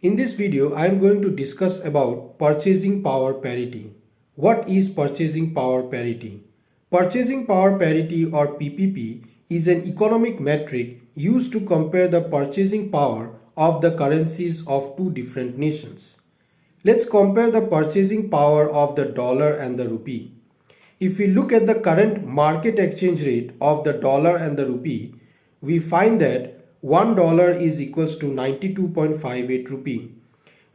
In this video, I am going to discuss about purchasing power parity. What is purchasing power parity? Purchasing power parity or PPP is an economic metric used to compare the purchasing power of the currencies of two different nations. Let's compare the purchasing power of the dollar and the rupee. If we look at the current market exchange rate of the dollar and the rupee, we find that $1 is equals to 92.58 rupee.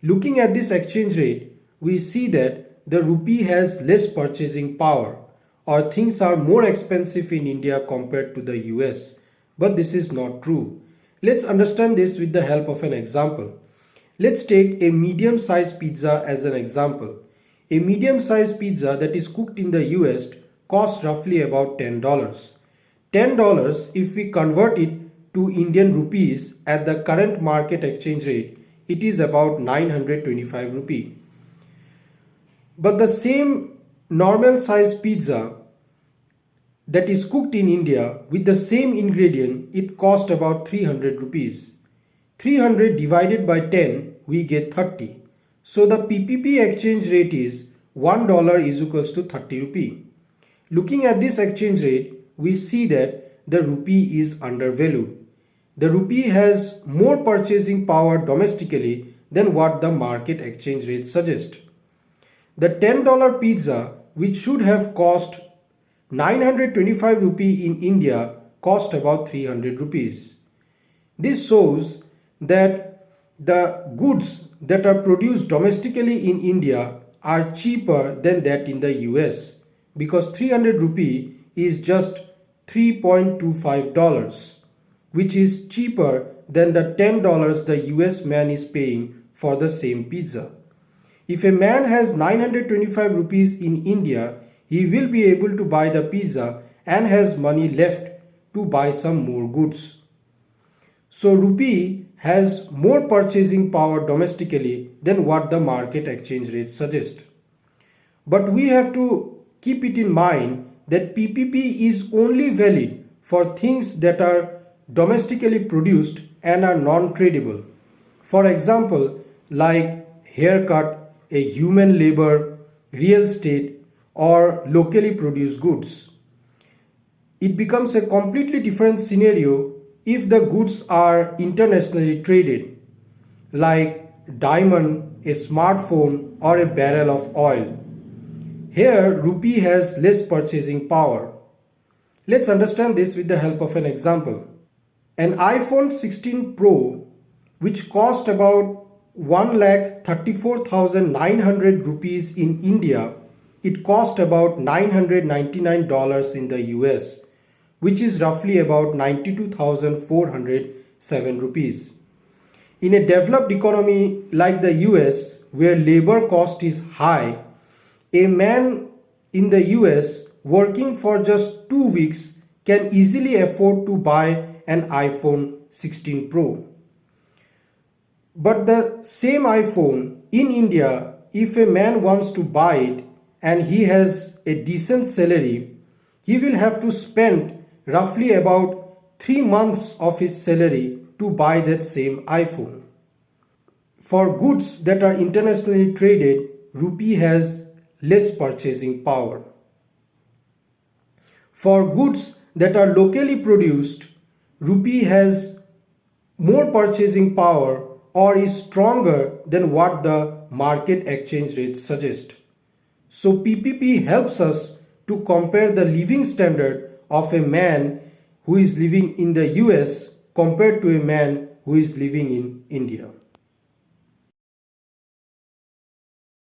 Looking at this exchange rate, we see that the rupee has less purchasing power, or things are more expensive in India compared to the US. But this is not true. Let's understand this with the help of an example. Let's take a medium-sized pizza as an example. A medium-sized pizza that is cooked in the US costs roughly about $10. $10, if we convert it to Indian rupees at the current market exchange rate, it is about 925 rupee. But the same normal size pizza that is cooked in India with the same ingredient, it cost about 300 rupees. 300 divided by 10, we get 30. So the PPP exchange rate is $1 is equals to 30 rupee. Looking at this exchange rate, we see that the rupee is undervalued. The rupee has more purchasing power domestically than what the market exchange rate suggests. The $10 pizza, which should have cost 925 rupee in India, cost about 300 rupees. This shows that the goods that are produced domestically in India are cheaper than that in the US, because 300 rupee is just $3.25, which is cheaper than the $10 the US man is paying for the same pizza. If a man has 925 rupees in India, he will be able to buy the pizza and has money left to buy some more goods. So rupee has more purchasing power domestically than what the market exchange rate suggests. But we have to keep it in mind that PPP is only valid for things that are domestically produced and are non-tradable. For example, like haircut, a human labor, real estate, or locally produced goods. It becomes a completely different scenario if the goods are internationally traded, like diamond, a smartphone, or a barrel of oil. Here, rupee has less purchasing power. Let's understand this with the help of an example. An iPhone 16 Pro, which cost about 1,34,900 rupees in India, it cost about $999 in the US, which is roughly about 92,407 rupees. In a developed economy like the US, where labor cost is high, a man in the US working for just 2 weeks can easily afford to buy an iPhone 16 Pro. But the same iPhone in India, if a man wants to buy it and he has a decent salary, he will have to spend roughly about 3 months of his salary to buy that same iPhone. For goods that are internationally traded, rupee has less purchasing power. For goods that are locally produced, rupee has more purchasing power or is stronger than what the market exchange rate suggests. So PPP helps us to compare the living standard of a man who is living in the US compared to a man who is living in India.